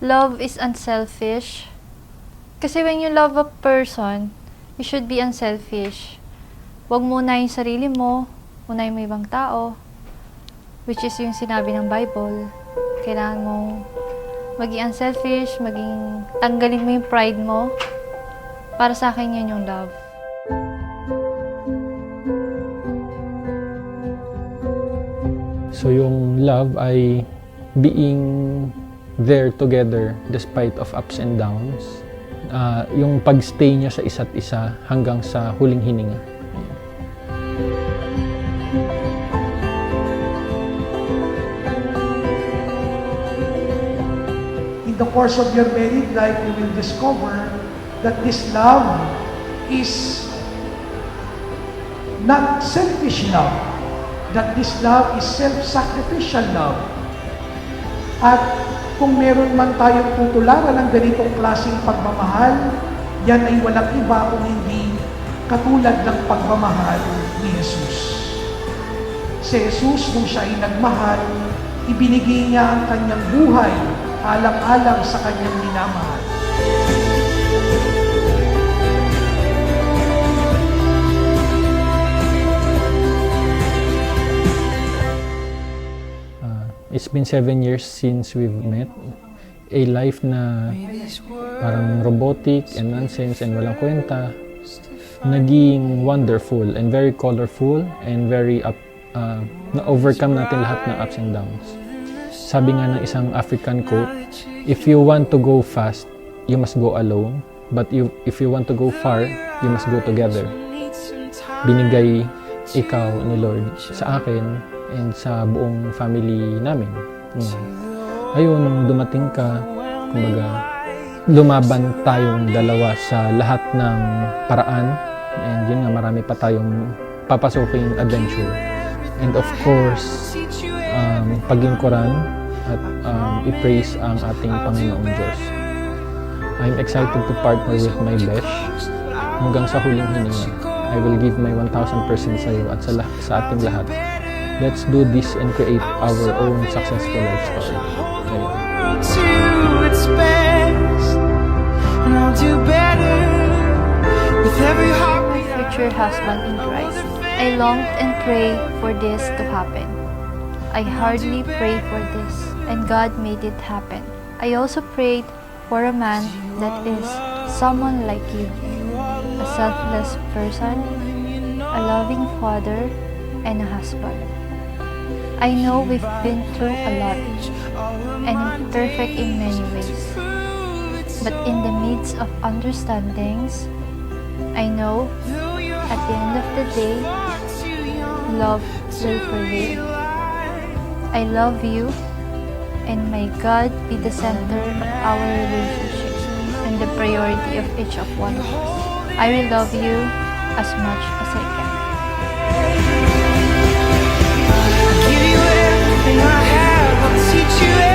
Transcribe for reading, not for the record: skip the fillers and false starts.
love is unselfish. Kasi when you love a person, you should be unselfish. Huwag mo unahin yung sarili mo, unahin mo ibang tao, which is yung sinabi ng Bible. Kailangan mo maging unselfish, tanggalin mo yung pride mo. Para sa akin yun yung love. So yung love ay being there together despite of ups and downs. Yung pagstay niya sa isa't isa hanggang sa huling hininga. In the course of your married life, you will discover that this love is not selfish love, that this love is self-sacrificial love. At kung meron man tayong tutularan ng ganitong klaseng pagmamahal, yan ay walang iba kung hindi katulad ng pagmamahal ni Jesus. Si Jesus, nung siya ay nagmahal, ibinigay niya ang kanyang buhay alang-alang sa kanyang minamahal. It's been 7 years since we've met. A life na parang robotic and nonsense and walang kwenta, naging wonderful and very colorful and very na-overcome natin lahat ng ups and downs. Sabi nga ng isang African quote, if you want to go fast, you must go alone. But if you want to go far, you must go together. Binigay ikaw ni Lord sa akin and sa buong family namin. Ayun, nung dumating ka, kumbaga, lumaban tayong dalawa sa lahat ng paraan. And yun nga, marami pa tayong papasuking adventure. And of course, paglingkuran at i-praise ang ating Panginoong Diyos. I'm excited to partner with my besh hanggang sa huling hininga. I will give my 1,000% sa iyo at sa ating lahat. Let's do this and create our own successful life story. My future husband in Christ. I longed and prayed for this to happen. I hardly prayed for this, and God made it happen. I also prayed for a man that is someone like you, a selfless person, a loving father, and a husband. I know we've been through a lot and imperfect in many ways. But in the midst of understandings, I know at the end of the day, love will prevail. I love you, and may God be the center of our relationship and the priority of each of one of us. I will love you as much as I can. Give you everything I have, I'll teach you everything.